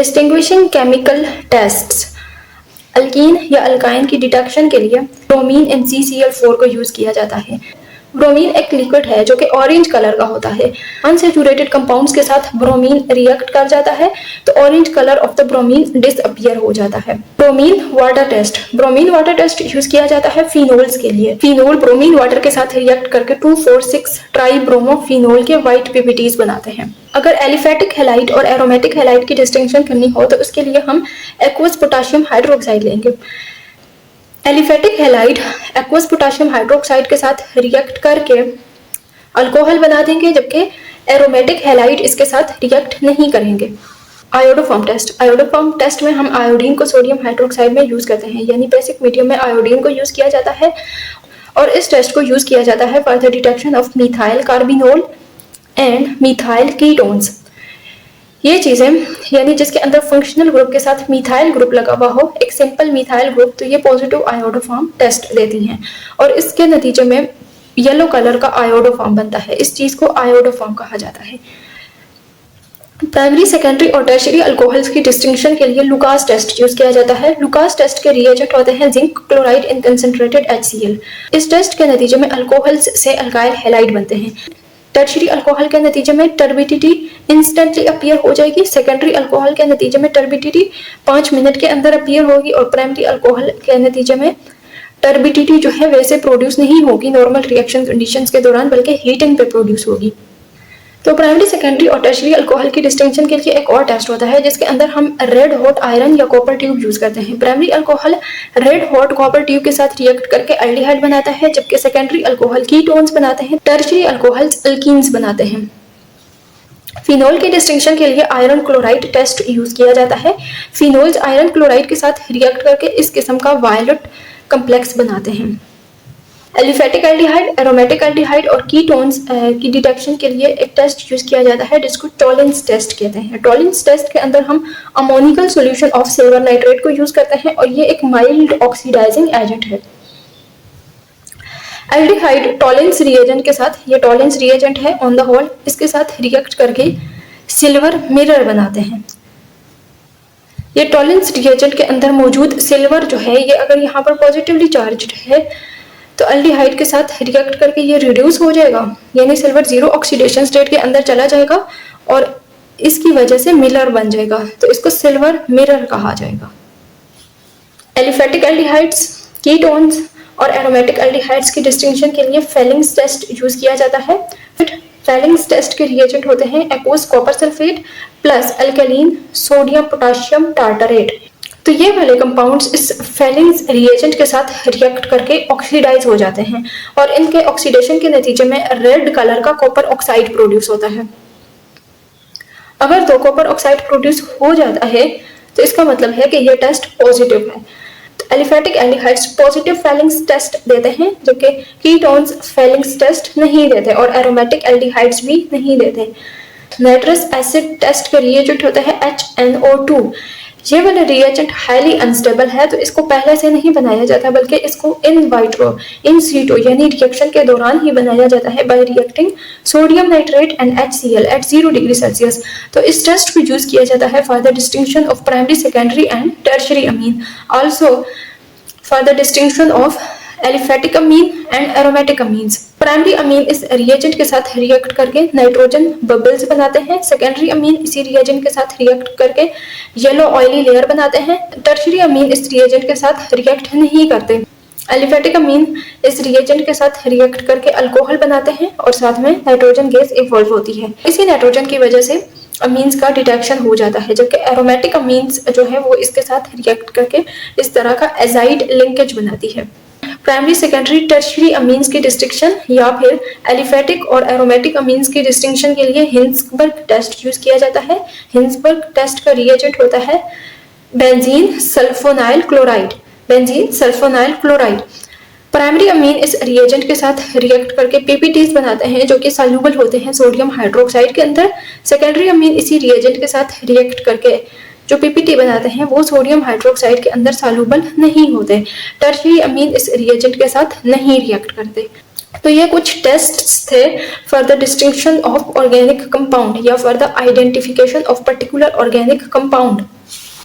Distinguishing chemical tests. Alkyne या alkyne की detection के लिए ब्रोमीन MgCl4 को यूज किया जाता है। ब्रोमीन एक लिक्विड है जो कि ऑरेंज कलर का होता है। अनसैचुरेटेड कंपाउंड्स के साथ ब्रोमीन रिएक्ट कर जाता है तो orange colour of the bromine disappear हो जाता है। Bromine water test. Bromine water test use किया जाता है फिनोल्स के लिए। फिनोल ब्रोमीन वाटर के साथ रिएक्ट करके 2,4,6 ट्राइब्रोमोफिनोल के व्हाइट पीपीटीज बनाते हैं। अगर एलिफेटिक हैलाइड और एरोमेटिक हैलाइड की डिस्टिंक्शन करनी हो तो उसके लिए हम एक्वस पोटेशियम हाइड्रोक्साइड लेंगे। Aliphatic halide aqueous potassium hydroxide के साथ रिएक्ट करके अल्कोहल बना देंगे, जबकि एरोमेटिक हैलाइड इसके साथ रिएक्ट नहीं करेंगे। Iodoform test. आयोडोफॉर्म टेस्ट में हम आयोडीन को सोडियम हाइड्रोक्साइड में यूज करते हैं, यानी बेसिक मीडियम में आयोडीन को यूज किया जाता है और इस टेस्ट को यूज किया जाता है for the detection of methyl carbinol and methyl ketones. ये चीजें यानी जिसके अंदर फंक्शनल ग्रुप के साथ मिथाइल ग्रुप लगा हुआ हो, एक सिंपल मिथाइल ग्रुप, तो ये पॉजिटिव आयोडोफॉर्म टेस्ट देती हैं और इसके नतीजे में येलो कलर का आयोडोफॉर्म बनता है। इस चीज को आयोडोफॉर्म कहा जाता है। प्राइमरी, सेकेंडरी और टर्शियरी अल्कोहल्स की डिस्टिंक्शन के लिए लुकास टेस्ट यूज किया जाता है। लुकास टेस्ट के रिएजेंट होते हैं zinc chloride in concentrated HCl। इस टेस्ट के नतीजे में अल्कोहल्स से अल्काइल हैलाइड बनते हैं। टर्शियरी अल्कोहल के नतीजे में टर्बिडिटी इंस्टेंटली अपीयर हो जाएगी। सेकेंडरी अल्कोहल के नतीजे में टर्बिडिटी 5 मिनट के अंदर अपीयर होगी और प्राइमरी अल्कोहल के नतीजे में टर्बिडिटी जो है वैसे प्रोड्यूस नहीं होगी नॉर्मल रिएक्शन कंडीशंस के दौरान, बल्कि हीटिंग पे प्रोड्यूस होगी। तो प्राइमरी, सेकेंडरी और टर्शियरी अल्कोहल की डिस्टिंक्शन के लिए एक और टेस्ट होता है जिसके अंदर हम रेड हॉट आयरन या कॉपर ट्यूब यूज करते हैं। Primary alcohol red hot copper tube के साथ रिएक्ट करके एल्डिहाइड बनाता है, जबकि सेकेंडरी अल्कोहल कीटोन्स बनाते हैं, टर्शियरी अल्कोहल्स अल्कीन्स बनाते हैं। फिनोल की डिस्टिंक्शन के लिए आयरन क्लोराइड टेस्ट यूज किया जाता है। फिनोल्स आयरन क्लोराइड के साथ रिएक्ट करके इस किस्म का वायलेट कम्प्लेक्स बनाते हैं। एलिफेटिक एल्डिहाइड, एरोमेटिक एल्डिहाइड और कीटोन्स की डिटेक्शन के लिए एक टेस्ट यूज किया जाता है जिसको टॉलेंस टेस्ट कहते हैं। टॉलेंस टेस्ट के अंदर हम ammoniacal solution of silver nitrate को यूज करते हैं और ये एक माइल्ड ऑक्सीडाइजिंग एजेंट है। एल्डिहाइड टॉलेंस रिएजेंट के साथ, ये टॉलेंस रिएजेंट है ऑन द होल, इसके साथ रिएक्ट करके सिल्वर मिरर बनाते हैं। ये टॉलेंस रिएजेंट के अंदर मौजूद सिल्वर जो है ये अगर यहाँ पर पॉजिटिवली चार्ज्ड है तो एल्डिहाइड के साथ रिएक्ट करके ये रिड्यूस हो जाएगा, यानी सिल्वर जीरो ऑक्सीडेशन स्टेट के अंदर चला जाएगा और इसकी वजह से मिरर बन जाएगा, तो इसको सिल्वर मिरर कहा जाएगा। एलिफेटिक एल्डिहाइड्स, कीटोन्स और एरोमेटिक एल्डिहाइड्स की डिस्टिंक्शन के लिए फेलिंग्स टेस्ट यूज किया जाता है। फेलिंग्स टेस्ट के रिएजेंट होते हैं aqueous copper sulphate plus alkaline sodium potassium tartrate. तो ये वाले कंपाउंड्स इस फेलिंग्स रिएजेंट के साथ रिएक्ट करके ऑक्सीडाइज हो जाते हैं और इनके ऑक्सीडेशन के नतीजे में रेड कलर का कॉपर ऑक्साइड प्रोड्यूस होता है। अगर दो कॉपर ऑक्साइड प्रोड्यूस हो जाता है तो इसका मतलब है कि यह टेस्ट पॉजिटिव है। तो aliphatic aldehydes positive Fehling's test देते हैं, जबकि कीटोन्स फेलिंग्स टेस्ट नहीं देते और एरोमेटिक एल्डिहाइड्स भी नहीं देते। नाइट्रस एसिड टेस्ट के रिएजेंट होता है HNO2। ये वाला रिएजेंट हाईली अनस्टेबल है, तो इसको पहले से नहीं बनाया जाता बल्कि इसको इन वाइट्रो इन सीटो यानी रिएक्शन के दौरान ही बनाया जाता है by reacting sodium nitrate and HCl at 0 degree Celsius. तो इस टेस्ट को यूज किया जाता है for the distinction of primary, secondary and tertiary amine, also for the distinction of aliphatic amine and aromatic amines. Primary amine इस reagent के साथ react करके नाइट्रोजन बबल्स बनाते हैं। सेकेंडरी अमीन इसी रिएजेंट के साथ रिएक्ट करके येलो ऑयली लेयर बनाते हैं। टर्शियरी अमीन इस रिएजेंट के साथ रिएक्ट नहीं करते। एलिफेटिक अमीन इस रिएजेंट के साथ रिएक्ट करके अल्कोहल बनाते हैं और साथ में नाइट्रोजन गैस इवॉल्व होती है। इसी नाइट्रोजन की वजह से अमीन्स का डिटेक्शन हो जाता है, जबकि एरोमेटिक अमीन्स जो है वो इसके साथ रिएक्ट करके इस तरह का एजाइड लिंकेज बनाती है। प्राइमरी, सेकेंडरी, टर्शियरी अमीन्स की डिस्टिंक्शन या फिर एलिफेटिक और एरोमेटिक अमीन्स की डिस्टिंक्शन के लिए हिंसबर्ग टेस्ट यूज किया जाता है। हिंसबर्ग टेस्ट का रिएजेंट होता है benzene sulfonyl chloride. Benzene sulfonyl chloride. Primary amine इस रिएजेंट के साथ रिएक्ट करके पीपीटीज बनाते हैं जो कि सॉल्यूबल होते हैं सोडियम हाइड्रोक्साइड के अंदर। सेकेंडरी अमीन इसी रिएजेंट के साथ रिएक्ट करके जो पीपीटी बनाते हैं वो सोडियम हाइड्रोक्साइड के अंदर सॉल्यूबल नहीं होते। टर्शियरी अमीन इस रिएजेंट के साथ नहीं रिएक्ट करते। तो ये कुछ टेस्ट्स थे for the distinction of organic compound या for the identification of particular organic compound.